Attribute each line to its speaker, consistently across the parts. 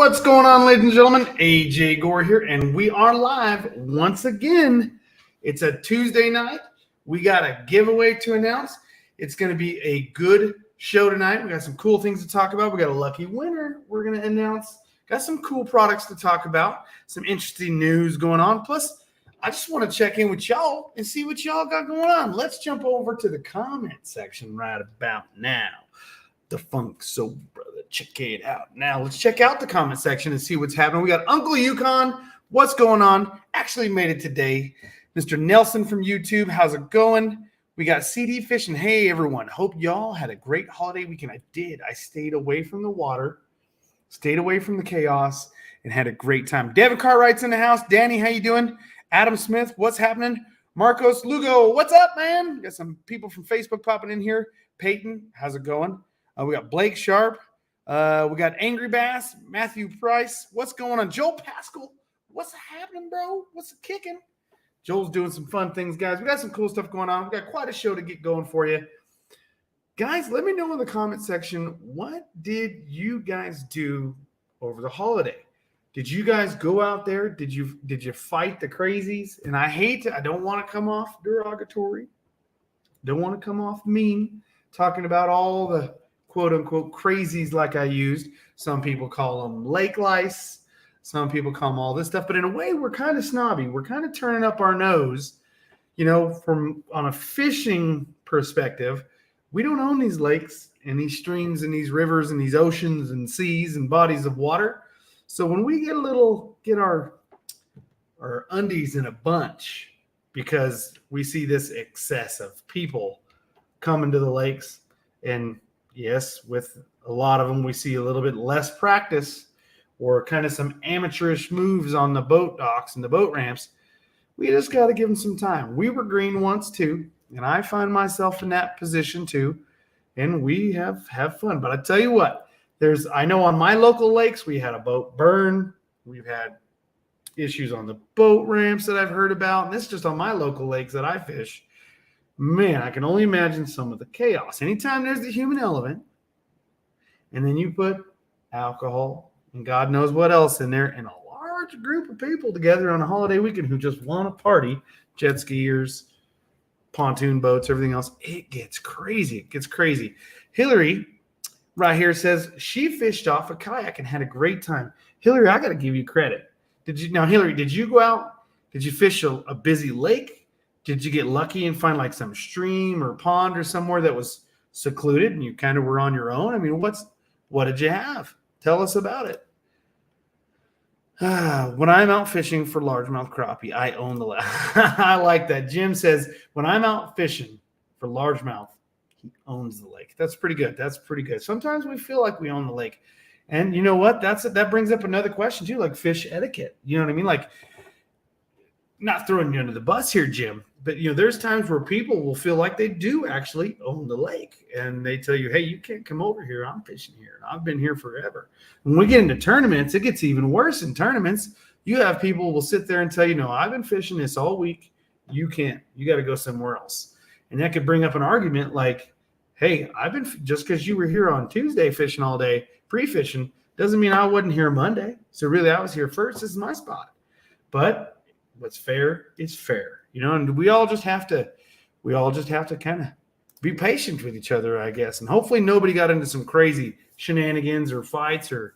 Speaker 1: What's going on, ladies and gentlemen? AJ Gore here, and we are live once again. It's a Tuesday night. We got a giveaway to announce. It's going to be a good show tonight. We got some cool things to talk about. We got a lucky winner we're going to announce. Got some cool products to talk about. Some interesting news going on. Plus, I just want to check in with y'all and see what y'all got going on. Let's jump over to the comment section right about now. The Funk Soul Brother. Check it out. Now, let's check out the comment section and see what's happening. We got Uncle Yukon. What's going on? Actually made it today. Mr. Nelson from YouTube. How's it going? We got CD Fishing. Hey, everyone. Hope y'all had a great holiday weekend. I did. I stayed away from the water, stayed away from the chaos, and had a great time. Devin Cartwright's in the house. Danny, how you doing? Adam Smith, what's happening? Marcos Lugo, what's up, man? Got some people from Facebook popping in here. Peyton, how's it going? We got Blake Sharp. We got Angry Bass. Matthew Price. What's going on? Joel Pascal. What's happening, bro? What's kicking? Joel's doing some fun things, guys. We got some cool stuff going on. We got quite a show to get going for you. Guys, let me know in the comment section, what did you guys do over the holiday? Did you guys go out there? Did you fight the crazies? And I don't want to come off derogatory. Don't want to come off mean, talking about all the quote-unquote crazies like I used. Some people call them lake lice. Some people call them all this stuff. But in a way, we're kind of snobby. We're kind of turning up our nose. You know, from on a fishing perspective, we don't own these lakes and these streams and these rivers and these oceans and seas and bodies of water. So when we get our undies in a bunch because we see this excess of people coming to the lakes, and yes, with a lot of them, we see a little bit less practice or kind of some amateurish moves on the boat docks and the boat ramps. We just got to give them some time. We were green once too, and I find myself in that position too, and we have fun. But I tell you what, I know on my local lakes, we had a boat burn. We've had issues on the boat ramps that I've heard about, and this is just on my local lakes that I fish. Man, I can only imagine some of the chaos. Anytime there's the human element, and then you put alcohol and God knows what else in there, and a large group of people together on a holiday weekend who just want to party, jet skiers, pontoon boats, everything else, it gets crazy. It gets crazy. Hillary right here says she fished off a kayak and had a great time. Hillary, I got to give you credit. Hillary, did you go out? Did you fish a busy lake? Did you get lucky and find like some stream or pond or somewhere that was secluded and you kind of were on your own? I mean, what did you have? Tell us about it. When I'm out fishing for largemouth crappie, I own the lake. I like that. Jim says, when I'm out fishing for largemouth, he owns the lake. That's pretty good. That's pretty good. Sometimes we feel like we own the lake. And you know what? That brings up another question too, like fish etiquette. You know what I mean? Like, not throwing you under the bus here, Jim, but there's times where people will feel like they do actually own the lake, and they tell you, hey, you can't come over here. I'm fishing here, and I've been here forever. When we get into tournaments, it gets even worse. In tournaments, you have people who will sit there and tell you, no, I've been fishing this all week. You can't. You got to go somewhere else. And that could bring up an argument like, hey, just because you were here on Tuesday fishing all day, pre-fishing, doesn't mean I wasn't here Monday. So really, I was here first. This is my spot. But what's fair is fair, and we all just have to kind of be patient with each other, I guess. And hopefully nobody got into some crazy shenanigans or fights or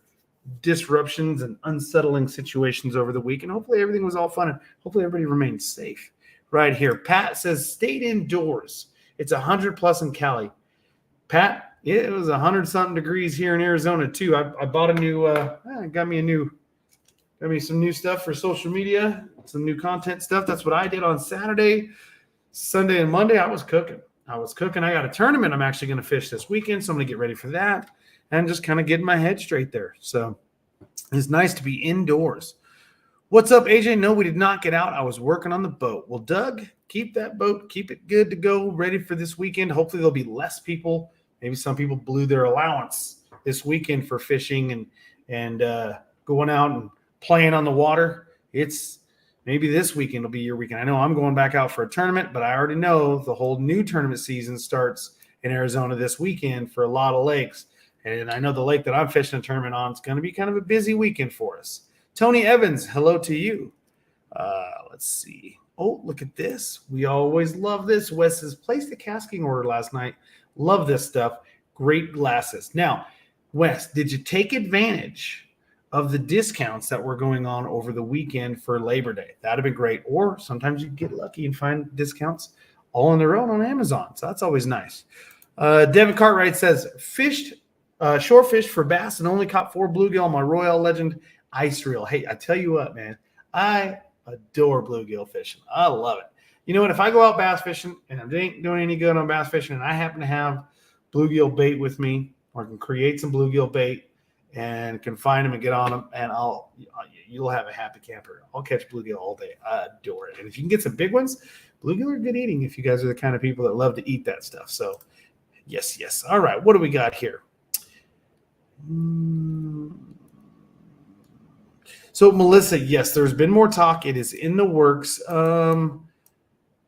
Speaker 1: disruptions and unsettling situations over the week. And hopefully everything was all fun, and hopefully everybody remained safe. Right here, Pat says, stayed indoors. It's 100 plus in Cali. Pat, it was 100-something degrees here in Arizona too. I bought a new, got me some new stuff for social media, some new content stuff. That's what I did on Saturday, Sunday, and Monday. I was cooking. I got a tournament I'm actually going to fish this weekend, so I'm going to get ready for that and just kind of getting my head straight there. So it's nice to be indoors. What's up, AJ? No, we did not get out. I was working on the boat. Well, Doug, keep that boat. Keep it good to go, ready for this weekend. Hopefully there'll be less people. Maybe some people blew their allowance this weekend for fishing and going out and playing on the water. It's maybe this weekend will be your weekend. I know I'm going back out for a tournament, but I already know the whole new tournament season starts in Arizona this weekend for a lot of lakes. And I know the lake that I'm fishing a tournament on is going to be kind of a busy weekend for us. Tony Evans, hello to you. Let's see. Oh, look at this. We always love this. Wes has placed a casting order last night. Love this stuff. Great glasses. Now, Wes, did you take advantage of the discounts that were going on over the weekend for Labor Day? That'd have been great. Or sometimes you get lucky and find discounts all on their own on Amazon. So that's always nice. Devin Cartwright says, shore fished for bass and only caught 4 bluegill on my Royal Legend ice reel. Hey, I tell you what, man, I adore bluegill fishing. I love it. You know what? If I go out bass fishing and I ain't doing any good on bass fishing and I happen to have bluegill bait with me, or I can create some bluegill bait and can find them and get on them, and you'll have a happy camper. I'll catch bluegill all day. I adore it. And if you can get some big ones, bluegill are good eating if you guys are the kind of people that love to eat that stuff. So yes. All right. What do we got here? So Melissa, yes, there's been more talk. It is in the works.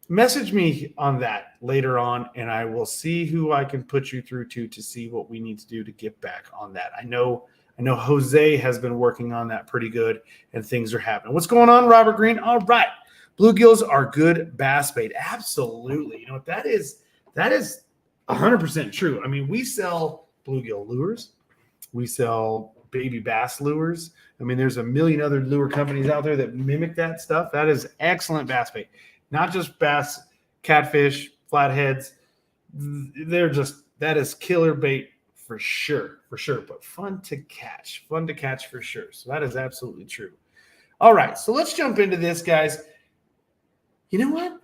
Speaker 1: Message me on that later on, and I will see who I can put you through to see what we need to do to get back on that. I know Jose has been working on that pretty good, and things are happening. What's going on, Robert Green? All right. Bluegills are good bass bait. Absolutely. You know what that is 100% true. I mean, we sell bluegill lures. We sell baby bass lures. I mean, there's a million other lure companies out there that mimic that stuff. That is excellent bass bait. Not just bass, catfish, flatheads. That is killer bait for sure, but fun to catch for sure. So that is absolutely true. All right, so let's jump into this, guys. You know what?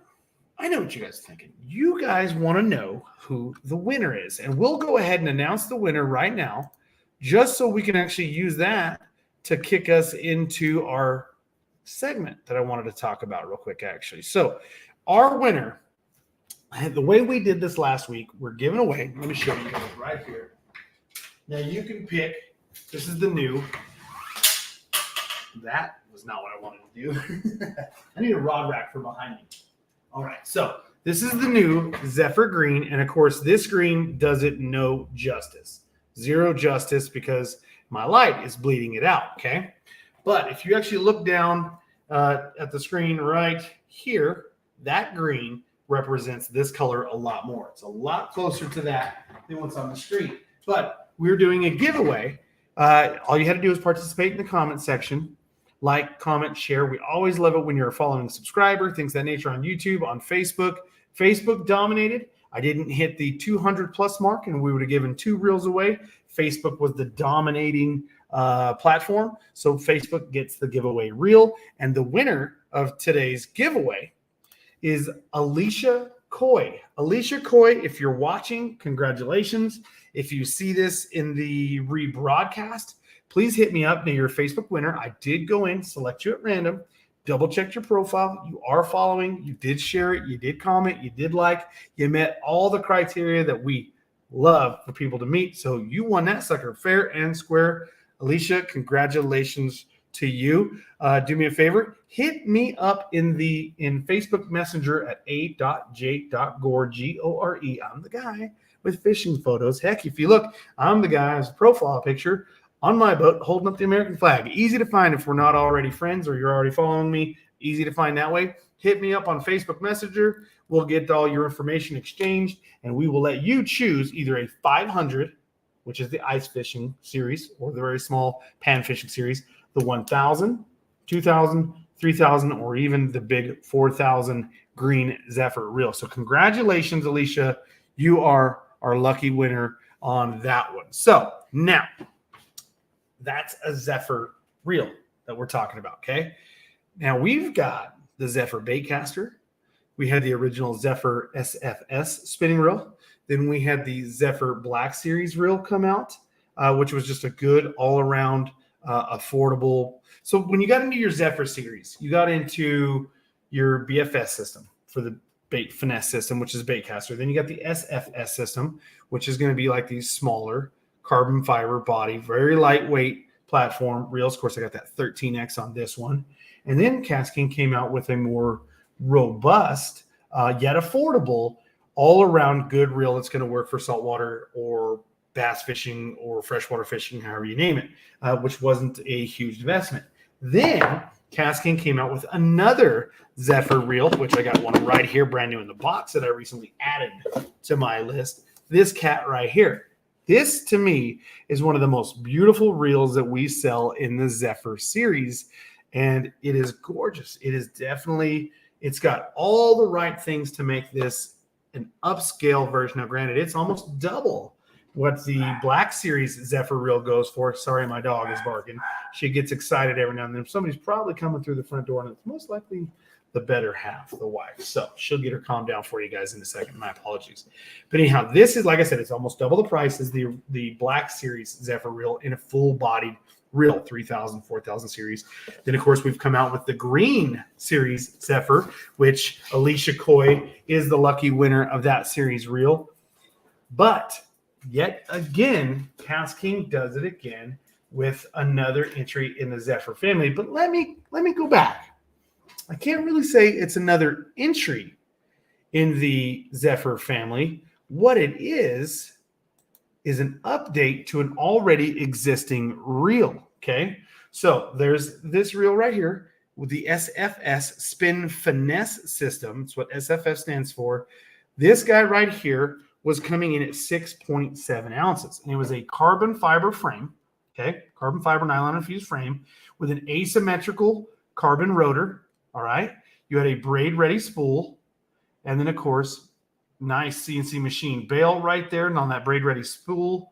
Speaker 1: I know what you guys are thinking. You guys want to know who the winner is, and we'll go ahead and announce the winner right now, just so we can actually use that to kick us into our segment that I wanted to talk about real quick, actually. So our winner, the way we did this last week, we're giving away, let me show you guys right here. Now you can pick, this is the new, that was not what I wanted to do. I need a rod rack for behind me. All right, so this is the new Zephyr green, and of course this green does it no justice. Zero justice because my light is bleeding it out, okay? But if you actually look down at the screen right here, that green represents this color a lot more. It's a lot closer to that than what's on the screen. But we're doing a giveaway. All you had to do is participate in the comment section. Like, comment, share. We always love it when you're a following subscriber, things of that nature on YouTube, on Facebook. Facebook dominated. I didn't hit the 200 plus mark, and we would have given 2 reels away. Facebook was the dominating platform, so Facebook gets the giveaway reel. And the winner of today's giveaway is Alicia Coy. Alicia Coy, if you're watching, congratulations. If you see this in the rebroadcast, please hit me up. Now, you're a Facebook winner. I did go in, select you at random, double check your profile. You are following. You did share it. You did comment. You did like. You met all the criteria that we love for people to meet. So you won that sucker fair and square. Alicia, congratulations to you. Do me a favor. Hit me up in Facebook Messenger at a.j.gore, G-O-R-E. I'm the guy with fishing photos. Heck, if you look, I'm the guy's profile picture on my boat holding up the American flag. Easy to find if we're not already friends or you're already following me. Easy to find that way. Hit me up on Facebook Messenger. We'll get all your information exchanged, and we will let you choose either a 500, which is the ice fishing series, or the very small pan fishing series, the 1,000, 2,000, 3,000, or even the big 4,000 green Zephyr reel. So congratulations, Alicia. You are our lucky winner on that one. So now, that's a Zephyr reel that we're talking about, okay? Now, we've got the Zephyr Baitcaster. We had the original Zephyr SFS spinning reel. Then we had the Zephyr Black Series reel come out, which was just a good all-around affordable. So when you got into your Zephyr series, you got into your BFS system for the bait finesse system, which is Baitcaster. Then you got the SFS system, which is going to be like these smaller carbon fiber body, very lightweight platform reels. Of course, I got that 13X on this one. And then Casking came out with a more robust, yet affordable, all-around good reel that's going to work for saltwater or bass fishing or freshwater fishing, however you name it, which wasn't a huge investment. Then Casting came out with another Zephyr reel, which I got one right here, brand new in the box that I recently added to my list. This cat right here. This, to me, is one of the most beautiful reels that we sell in the Zephyr series, and it is gorgeous. It is definitely, it's got all the right things to make this an upscale version. Now, granted, it's almost double what the Black Series Zephyr reel goes for. Sorry, my dog is barking. She gets excited every now and then. Somebody's probably coming through the front door, and it's most likely the better half, the wife. So she'll get her calmed down for you guys in a second. My apologies. But anyhow, this is, like I said, it's almost double the price as the Black Series Zephyr reel in a full-bodied reel, 3,000, 4,000 series. Then, of course, we've come out with the Green Series Zephyr, which Alicia Coy is the lucky winner of that series reel. But yet again, Casking does it again with another entry in the Zephyr family. But let me go back. I can't really say it's another entry in the Zephyr family. What it is an update to an already existing reel, okay? So there's this reel right here with the SFS Spin Finesse System. It's what SFS stands for. This guy right here was coming in at 6.7 ounces. And it was a carbon fiber frame, okay? Carbon fiber nylon infused frame with an asymmetrical carbon rotor, all right? You had a braid-ready spool, and then, of course, nice CNC machine bail right there. And on that braid-ready spool,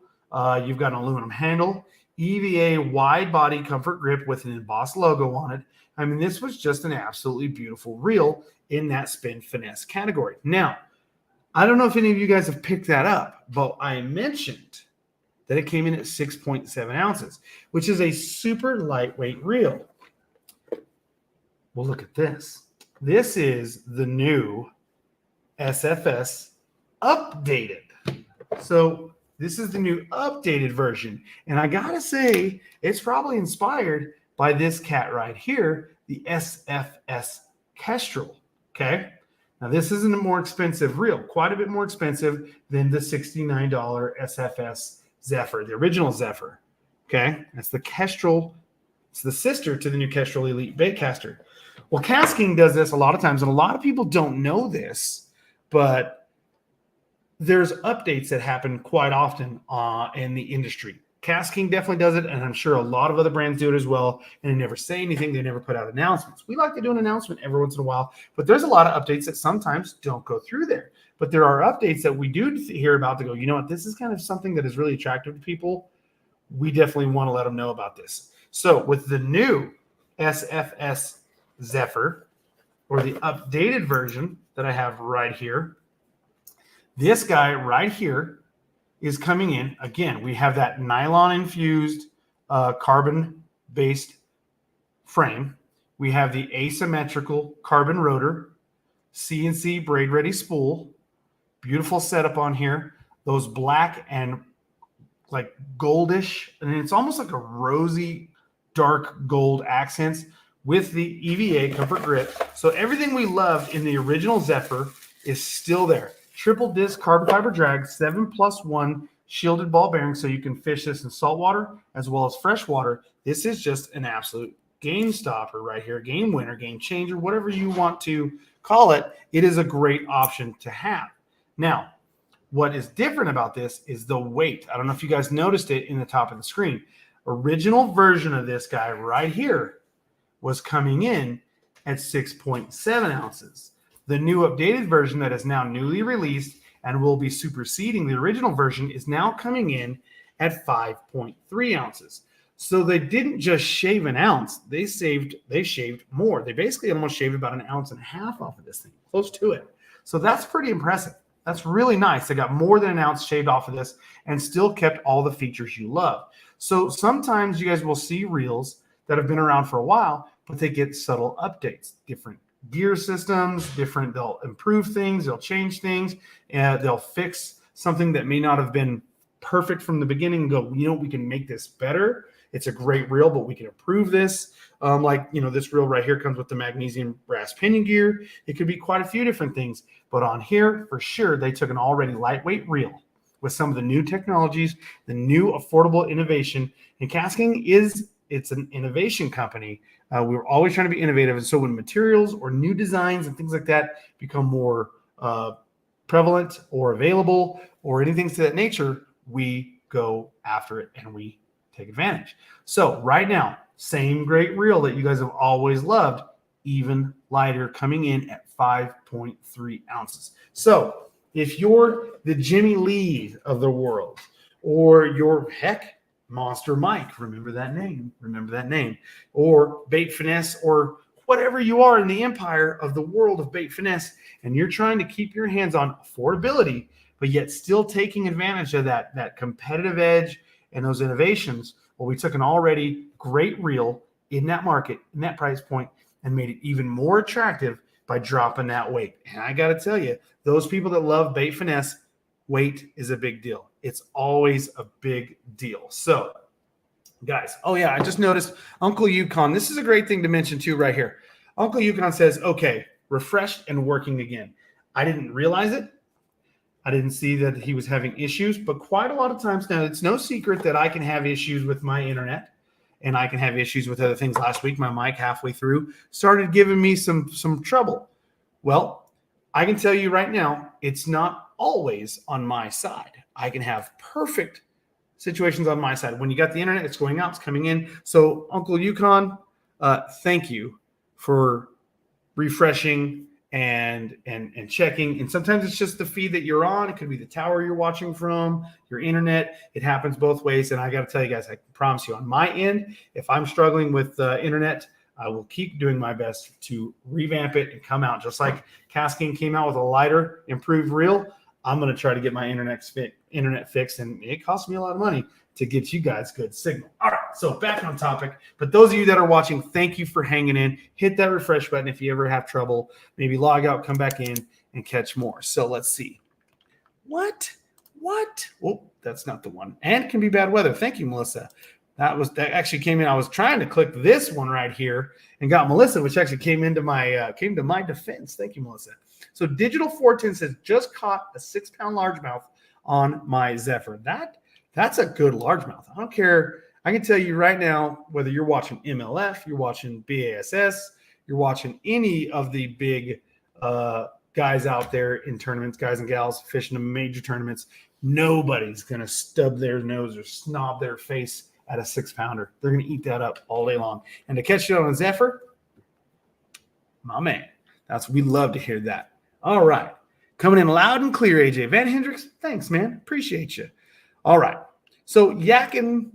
Speaker 1: you've got an aluminum handle, EVA wide-body comfort grip with an embossed logo on it. I mean, this was just an absolutely beautiful reel in that Spin Finesse category. Now, I don't know if any of you guys have picked that up, but I mentioned that it came in at 6.7 ounces, which is a super lightweight reel. Well, look at this. This is the new SFS updated. So this is the new updated version. And I got to say, it's probably inspired by this cat right here, the SFS Kestrel, okay? Now, this isn't a more expensive reel, quite a bit more expensive than the $69 SFS Zephyr, the original Zephyr, okay? That's the Kestrel. It's the sister to the new Kestrel Elite Baitcaster. Well, Casking does this a lot of times, and a lot of people don't know this, but there's updates that happen quite often in the industry. Casking definitely does it, and I'm sure a lot of other brands do it as well, and they never say anything. They never put out announcements. We like to do an announcement every once in a while, but there's a lot of updates that sometimes don't go through there. But there are updates that we do hear about to go, you know what, this is kind of something that is really attractive to people. We definitely want to let them know about this. So with the new SFS Zephyr, or the updated version that I have right here, this guy right here is coming in. Again, we have that nylon infused carbon based frame. We have the asymmetrical carbon rotor, CNC braid ready spool, beautiful setup on here, those black and like goldish, and it's almost like a rosy dark gold accents with the EVA comfort grip. So everything we loved in the original Zephyr is still there. Triple disc carbon fiber drag, 7+1 shielded ball bearing, so you can fish this in saltwater as well as freshwater. This is just an absolute game stopper right here, game winner, game changer, whatever you want to call it. It is a great option to have. Now, what is different about this is the weight. I don't know if you guys noticed it in the top of the screen. Original version of this guy right here was coming in at 6.7 ounces. The new updated version that is now newly released and will be superseding the original version is now coming in at 5.3 ounces. So they didn't just shave an ounce, they shaved more. They basically almost shaved about 1.5 ounces off of this thing, close to it. So that's pretty impressive. That's really nice. They got more than 1 ounce shaved off of this and still kept all the features you love. So sometimes you guys will see reels that have been around for a while, but they get subtle updates, different gear systems, they'll improve things, they'll change things, and they'll fix something that may not have been perfect from the beginning and go, you know, we can make this better. It's a great reel, but we can improve this. Like, you know, this reel right here comes with the magnesium brass pinion gear. It could be quite a few different things, but on here, for sure, they took an already lightweight reel, with some of the new technologies, the new affordable innovation. And Casting it's an innovation company. We're always trying to be innovative. And so when materials or new designs and things like that become more prevalent or available or anything to that nature, we go after it and we take advantage. So right now, same great reel that you guys have always loved, even lighter, coming in at 5.3 ounces. So if you're the Jimmy Lee of the world, or your Monster Mike, remember that name, or Bait Finesse, or whatever you are in the empire of the world of Bait Finesse, and you're trying to keep your hands on affordability, but yet still taking advantage of that competitive edge and those innovations. Well, we took an already great reel in that market, in that price point, and made it even more attractive by dropping that weight. And I got to tell you, those people that love Bait Finesse, weight is a big deal. It's always a big deal. So, guys, oh yeah, I just noticed Uncle Yukon. This is a great thing to mention too right here. Uncle Yukon says, okay, refreshed and working again. I didn't realize it. I didn't see that he was having issues, but quite a lot of times now, it's no secret that I can have issues with my internet, and I can have issues with other things. Last week, my mic halfway through started giving me some trouble. Well, I can tell you right now, it's not always on my side. I can have perfect situations on my side. When you got the internet, it's going out, it's coming in. So Uncle Yukon, thank you for refreshing and checking. And sometimes it's just the feed that you're on. It could be the tower you're watching from, your internet. It happens both ways. And I got to tell you guys, I promise you on my end, if I'm struggling with internet, I will keep doing my best to revamp it and come out. Just like Casting came out with a lighter, improved reel, I'm going to try to get my internet fixed. And it costs me a lot of money to get you guys good signal. All right, so back on topic. But those of you that are watching, thank you for hanging in. Hit that refresh button if you ever have trouble. Maybe log out, come back in, and catch more. So let's see. What? Oh, that's not the one. And can be bad weather. Thank you, Melissa. That actually came in. I was trying to click this one right here and got Melissa, which actually came to my defense. Thank you, Melissa. So Digital 410 says, just caught a 6-pound largemouth on my Zephyr. That's a good largemouth. I don't care. I can tell you right now, whether you're watching MLF, you're watching BASS, you're watching any of the big guys out there in tournaments, guys and gals fishing in major tournaments, nobody's going to stub their nose or snob their face at a 6-pounder. They're going to eat that up all day long. And to catch it on a Zephyr, my man, we love to hear that. All right. Coming in loud and clear, AJ. Van Hendricks, thanks, man. Appreciate you. All right. So Yakin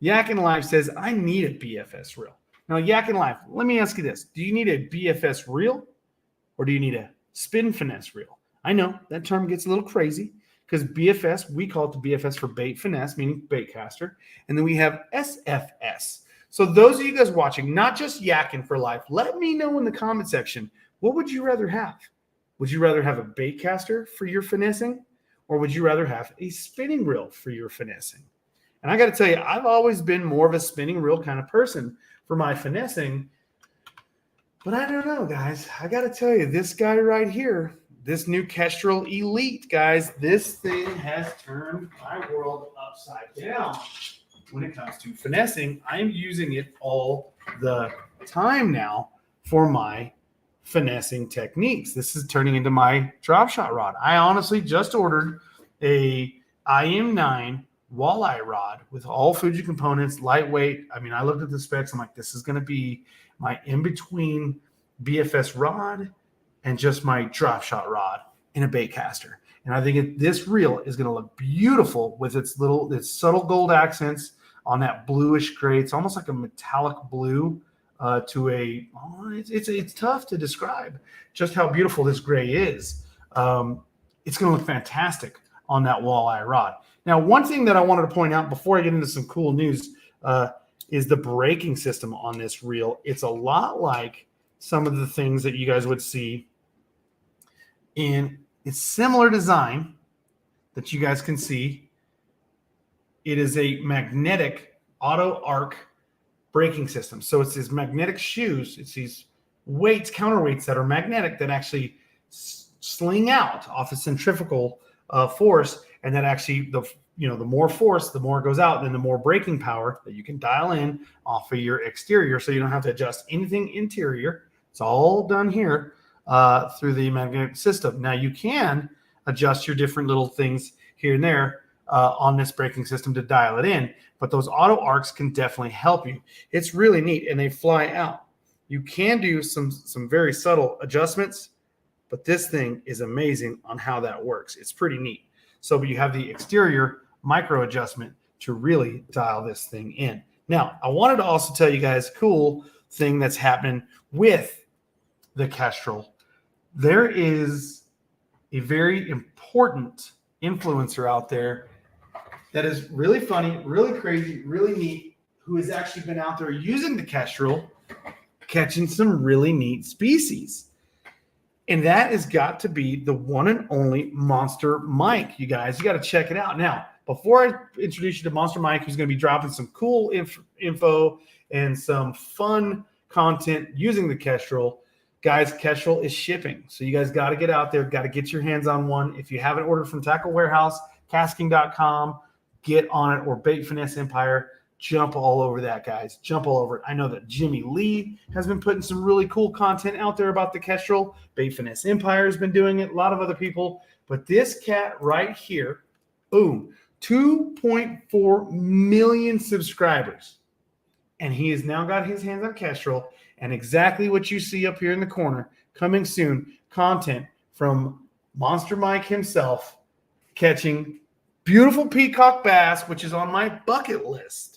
Speaker 1: Live says, I need a BFS reel. Now, Yakin Live, let me ask you this. Do you need a BFS reel or do you need a spin finesse reel? I know that term gets a little crazy because BFS, we call it the BFS for bait finesse, meaning bait caster. And then we have SFS. So those of you guys watching, not just Yakin for life, let me know in the comment section, what would you rather have? Would you rather have a bait caster for your finessing? Or would you rather have a spinning reel for your finessing? And I got to tell you, I've always been more of a spinning reel kind of person for my finessing. But I don't know, guys. I got to tell you, this guy right here, this new Kestrel Elite, guys, this thing has turned my world upside down when it comes to finessing. I'm using it all the time now for my finessing techniques. This is turning into my drop shot rod. I honestly just ordered a IM9 walleye rod with all Fuji components, lightweight. I mean, I looked at the specs. I'm like, this is going to be my in-between BFS rod and just my drop shot rod in a bait caster. And I think this reel is going to look beautiful with its subtle gold accents on that bluish gray. It's almost like a metallic blue. It's tough to describe just how beautiful this gray is. It's going to look fantastic on that walleye rod. Now, one thing that I wanted to point out before I get into some cool news is the braking system on this reel. It's a lot like some of the things that you guys would see in its similar design that you guys can see. It is a magnetic auto arc braking system. So it's these magnetic shoes. It's these weights, counterweights that are magnetic that actually sling out off a centrifugal force, and that actually the more force, the more it goes out, and then the more braking power that you can dial in off of your exterior, so you don't have to adjust anything interior. It's all done here through the magnetic system. Now you can adjust your different little things here and there on this braking system to dial it in, but those auto arcs can definitely help you. It's really neat, and they fly out. You can do some very subtle adjustments, but this thing is amazing on how that works. It's pretty neat. So you have the exterior micro adjustment to really dial this thing in. Now, I wanted to also tell you guys a cool thing that's happening with the Kestrel. There is a very important influencer out there that is really funny, really crazy, really neat, who has actually been out there using the Kestrel, catching some really neat species. And that has got to be the one and only Monster Mike, you guys. You got to check it out. Now, before I introduce you to Monster Mike, who's going to be dropping some cool info and some fun content using the Kestrel, guys, Kestrel is shipping. So you guys got to get out there, got to get your hands on one. If you haven't ordered from Tackle Warehouse, casking.com, get on it, or Bait Finesse Empire. Jump all over that, guys. Jump all over it. I know that Jimmy Lee has been putting some really cool content out there about the Kestrel. Bait Finesse Empire has been doing it. A lot of other people. But this cat right here, boom, 2.4 million subscribers. And he has now got his hands on Kestrel. And exactly what you see up here in the corner, coming soon, content from Monster Mike himself catching beautiful peacock bass, which is on my bucket list.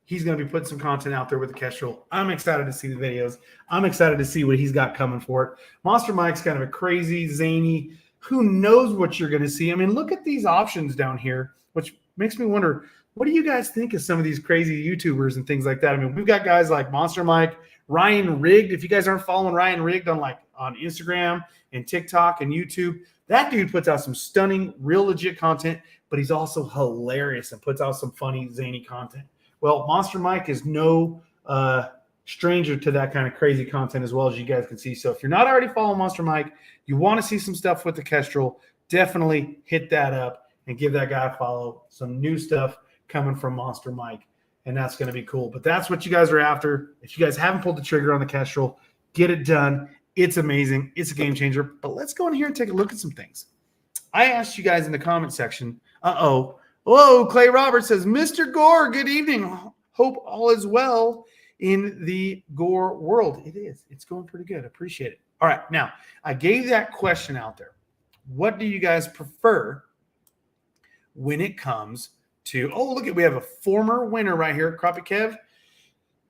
Speaker 1: He's going to be putting some content out there with the Kestrel. I'm excited to see the videos. I'm excited to see what he's got coming for it. Monster Mike's kind of a crazy, zany, who knows what you're going to see. I mean, look at these options down here, which makes me wonder, what do you guys think of some of these crazy YouTubers and things like that? I mean, we've got guys like Monster Mike, Ryan Rigged. If you guys aren't following Ryan Rigged on Instagram and TikTok and YouTube, that dude puts out some stunning, real legit content, but he's also hilarious and puts out some funny, zany content. Well, Monster Mike is no stranger to that kind of crazy content as well, as you guys can see. So if you're not already following Monster Mike, you want to see some stuff with the Kestrel, definitely hit that up and give that guy a follow. Some new stuff coming from Monster Mike, and that's going to be cool. But that's what you guys are after. If you guys haven't pulled the trigger on the Kestrel, get it done. It's amazing. It's a game changer. But let's go in here and take a look at some things. I asked you guys in the comment section, Hello, Clay Roberts says, Mr. Gore, good evening. Hope all is well in the Gore world. It is. It's going pretty good. Appreciate it. All right. Now, I gave that question out there. What do you guys prefer when it comes to, we have a former winner right here, Crappie Kev.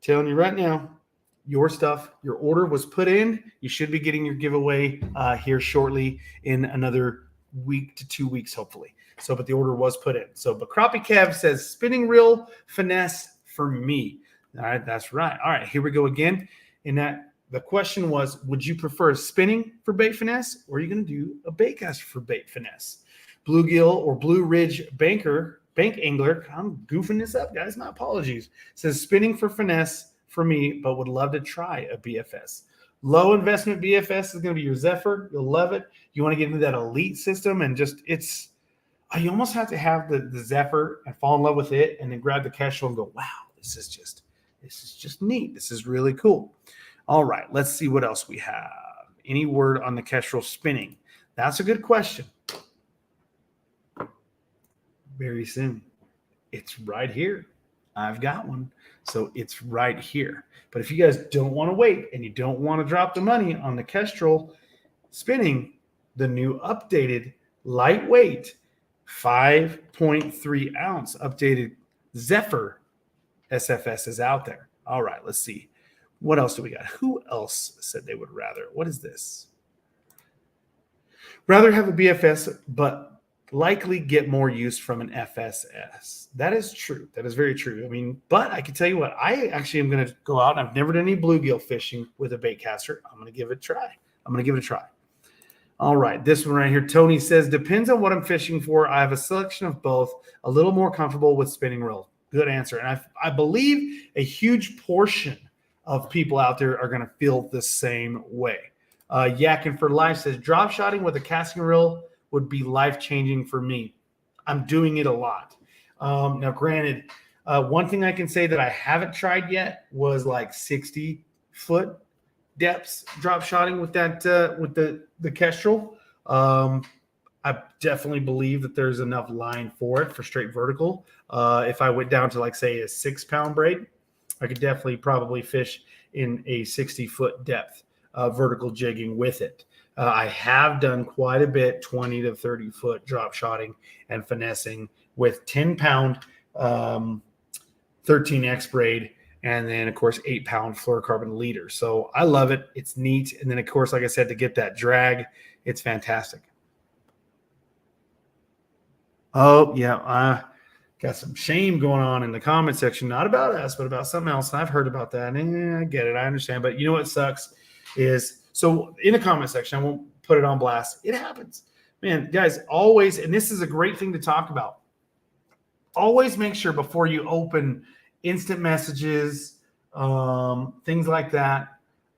Speaker 1: Telling you right now, your stuff, your order was put in. You should be getting your giveaway here shortly in another week to 2 weeks, hopefully. So, but the order was put in. So, but Crappie Kev says spinning reel finesse for me. All right, that's right. All right, here we go again. And that the question was, would you prefer spinning for bait finesse, or are you going to do a bait cast for bait finesse? Bluegill or Blue Ridge bank angler. I'm goofing this up, guys. My apologies. Says spinning for finesse for me, but would love to try a BFS. Low investment BFS is going to be your Zephyr. You'll love it. You want to get into that elite system and just you almost have to have the Zephyr and fall in love with it, and then grab the Kestrel and go, wow, this is just neat. This is really cool. All right, let's see what else we have. Any word on the Kestrel spinning? That's a good question. Very soon. It's right here. I've got one. So it's right here. But if you guys don't want to wait and you don't want to drop the money on the Kestrel spinning, the new updated lightweight 5.3 ounce updated Zephyr SFS is out there. All right, let's see. What else do we got? Who else said they would rather? What is this? Rather have a BFS, but likely get more use from an FSS. That is true. That is very true. I mean, but I can tell you what, I actually am going to go out. I've never done any bluegill fishing with a bait caster. I'm going to give it a try. All right, this one right here. Tony says, depends on what I'm fishing for. I have a selection of both. A little more comfortable with spinning reel. Good answer. And I believe a huge portion of people out there are going to feel the same way. Yakin for Life says, drop shotting with a casting reel would be life-changing for me. I'm doing it a lot. Now, granted, one thing I can say that I haven't tried yet was like 60-foot depths drop shotting with that with the Kestrel. I definitely believe that there's enough line for it for straight vertical. If I went down to like say a 6-pound braid, I could definitely probably fish in a 60-foot depth vertical jigging with it. I have done quite a bit 20 to 30-foot drop shotting and finessing with 10-pound 13X braid, and then, of course, 8-pound fluorocarbon leader. So I love it. It's neat. And then, of course, like I said, to get that drag, it's fantastic. Oh, yeah. I got some shame going on in the comment section, not about us, but about something else. And I've heard about that. And I get it. I understand. But you know what sucks is, so in the comment section, I won't put it on blast. It happens. Man, guys, always, and this is a great thing to talk about, always make sure before you open instant messages, things like that,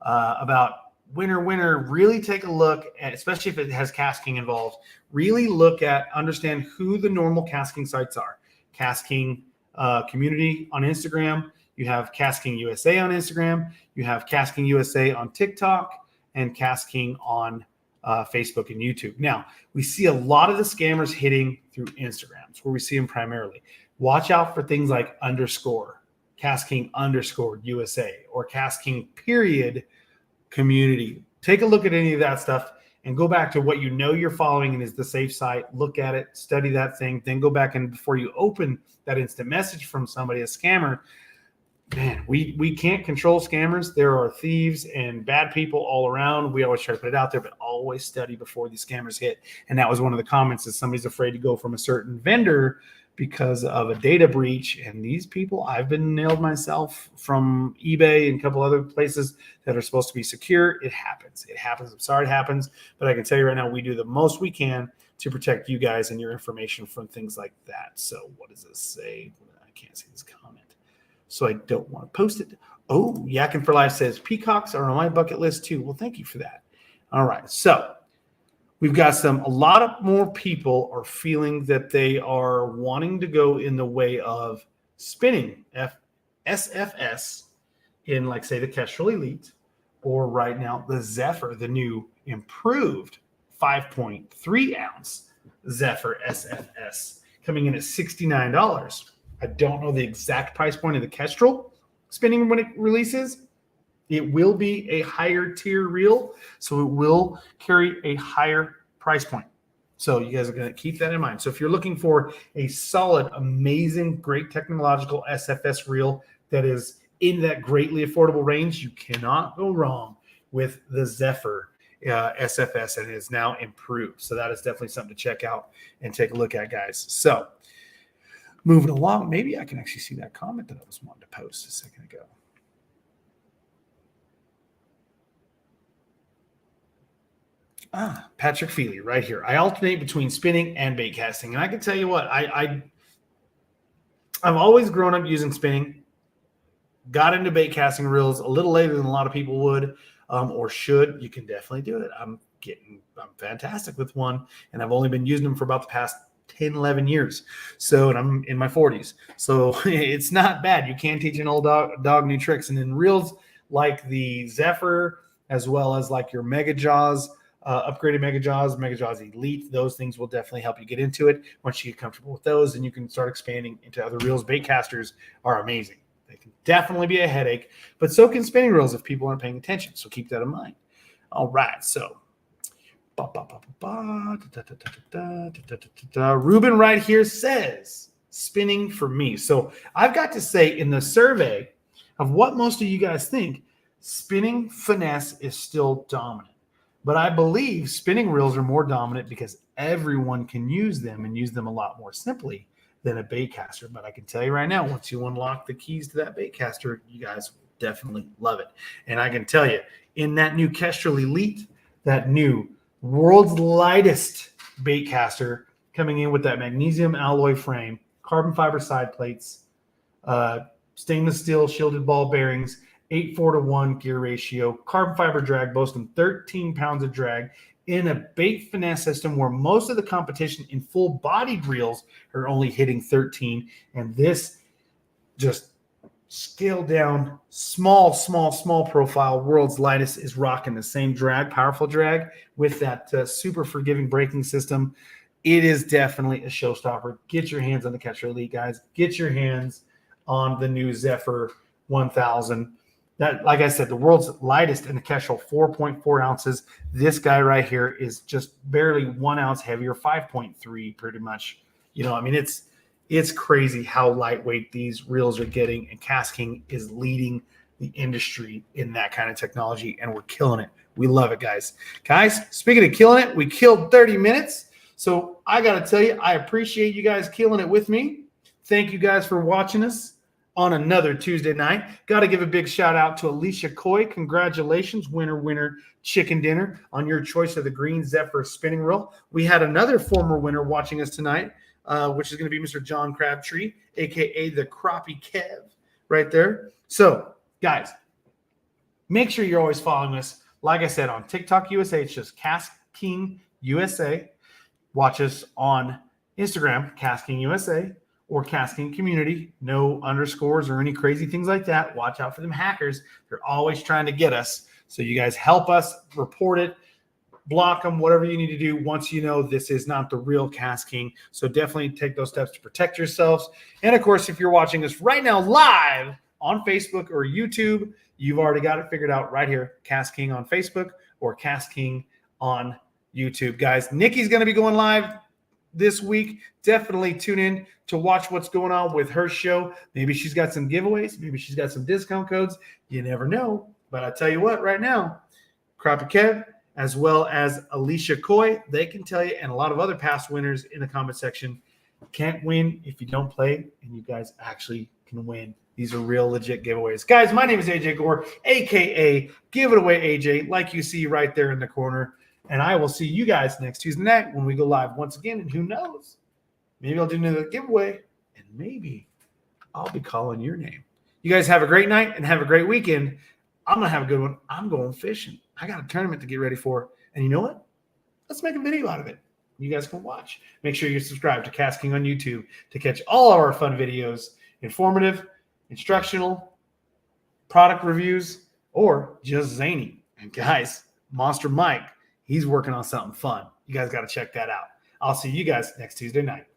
Speaker 1: about winner, really take a look at, especially if it has casking involved, really look at, understand who the normal casking sites are. Casking community on Instagram. You have Casking USA on Instagram. You have Casking USA on TikTok and Casking on Facebook and YouTube. Now, we see a lot of the scammers hitting through Instagram. It's where we see them primarily. Watch out for things like underscore, Casking underscore USA, or Casking period community. Take a look at any of that stuff and go back to what you know you're following and is the safe site. Look at it, study that thing, then go back and before you open that instant message from somebody, a scammer, man, we can't control scammers. There are thieves and bad people all around. We always try to put it out there, but always study before these scammers hit. And that was one of the comments, is somebody's afraid to go from a certain vendor because of a data breach. And these people, I've been nailed myself from eBay and a couple other places that are supposed to be secure. It happens. It happens. I'm sorry it happens, but I can tell you right now, we do the most we can to protect you guys and your information from things like that. So what does this say? I can't see this comment, so I don't want to post it. Oh, Yakin for Life says peacocks are on my bucket list too. Well, thank you for that. All right. So we've got a lot of more people are feeling that they are wanting to go in the way of spinning SFS in, like, say, the Kestrel Elite, or right now the Zephyr, the new improved 5.3 ounce Zephyr SFS, coming in at $69. I don't know the exact price point of the Kestrel spinning when it releases. It will be a higher tier reel, so it will carry a higher price point. So you guys are going to keep that in mind. So if you're looking for a solid, amazing, great technological SFS reel that is in that greatly affordable range, you cannot go wrong with the Zephyr SFS, and it is now improved. So that is definitely something to check out and take a look at, guys. So moving along, maybe I can actually see that comment that I was wanting to post a second ago. Patrick Feely right here. I alternate between spinning and bait casting. And I can tell you what, I've always grown up using spinning, got into bait casting reels a little later than a lot of people would, or should. You can definitely do it. I'm fantastic with one, and I've only been using them for about the past 10, 11 years. So, and I'm in my 40s. So it's not bad. You can teach an old dog new tricks. And then reels like the Zephyr, as well as like your Mega Jaws, upgraded Mega Jaws Elite, those things will definitely help you get into it. Once you get comfortable with those, and you can start expanding into other reels. Bait casters are amazing. They can definitely be a headache, but so can spinning reels if people aren't paying attention. So keep that in mind. All right. So Ruben right here says spinning for me. So I've got to say, in the survey of what most of you guys think, spinning finesse is still dominant. But I believe spinning reels are more dominant because everyone can use them and use them a lot more simply than a bait caster. But I can tell you right now, once you unlock the keys to that bait caster, you guys will definitely love it. And I can tell you, in that new Kestrel Elite, that new world's lightest bait caster, coming in with that magnesium alloy frame, carbon fiber side plates, stainless steel shielded ball bearings, 8:4 to 1 gear ratio, carbon fiber drag, boasting 13 pounds of drag, in a bait finesse system where most of the competition in full-bodied reels are only hitting 13, and this just scaled down, small profile, world's lightest is rocking the same drag, powerful drag with that super forgiving braking system. It is definitely a showstopper. Get your hands on the Kestrel Elite, guys. Get your hands on the new Zephyr 1000. That, like I said, the world's lightest in the Kestrel, 4.4 ounces. This guy right here is just barely 1 ounce heavier, 5.3 pretty much. You know, I mean, it's crazy how lightweight these reels are getting, and Casking is leading the industry in that kind of technology, and we're killing it. We love it, guys. Guys, speaking of killing it, we killed 30 minutes. So I got to tell you, I appreciate you guys killing it with me. Thank you guys for watching us on another Tuesday night. Got to give a big shout out to Alicia Coy. Congratulations, winner chicken dinner on your choice of the green Zephyr spinning reel. We had another former winner watching us tonight, which is going to be Mr. John Crabtree, a.k.a. the Crappie Kev right there. So, guys, make sure you're always following us. Like I said, on TikTok USA, it's just Casking USA. Watch us on Instagram, Casking USA, or Casking Community. No underscores or any crazy things like that. Watch out for them hackers. They're always trying to get us. So you guys help us, report it, block them, whatever you need to do once you know this is not the real Casking. So definitely take those steps to protect yourselves. And, of course, if you're watching us right now live on Facebook or YouTube, you've already got it figured out right here, Casking on Facebook or Casking on YouTube. Guys, Nikki's going to be going live this week. Definitely tune in to watch what's going on with her show. Maybe she's got some giveaways. Maybe she's got some discount codes. You never know. But I tell you what, right now, Crappie Kev, as well as Alicia Coy, they can tell you, and a lot of other past winners in the comment section, can't win if you don't play, and you guys actually can win. These are real legit giveaways. Guys, my name is AJ Gore, a.k.a. Give It Away AJ, like you see right there in the corner. And I will see you guys next Tuesday night when we go live once again. And who knows? Maybe I'll do another giveaway, and maybe I'll be calling your name. You guys have a great night and have a great weekend. I'm going to have a good one. I'm going fishing. I got a tournament to get ready for. And you know what? Let's make a video out of it. You guys can watch. Make sure you subscribe to Casking on YouTube to catch all of our fun videos, informative, instructional, product reviews, or just zany. And guys, Monster Mike, he's working on something fun. You guys got to check that out. I'll see you guys next Tuesday night.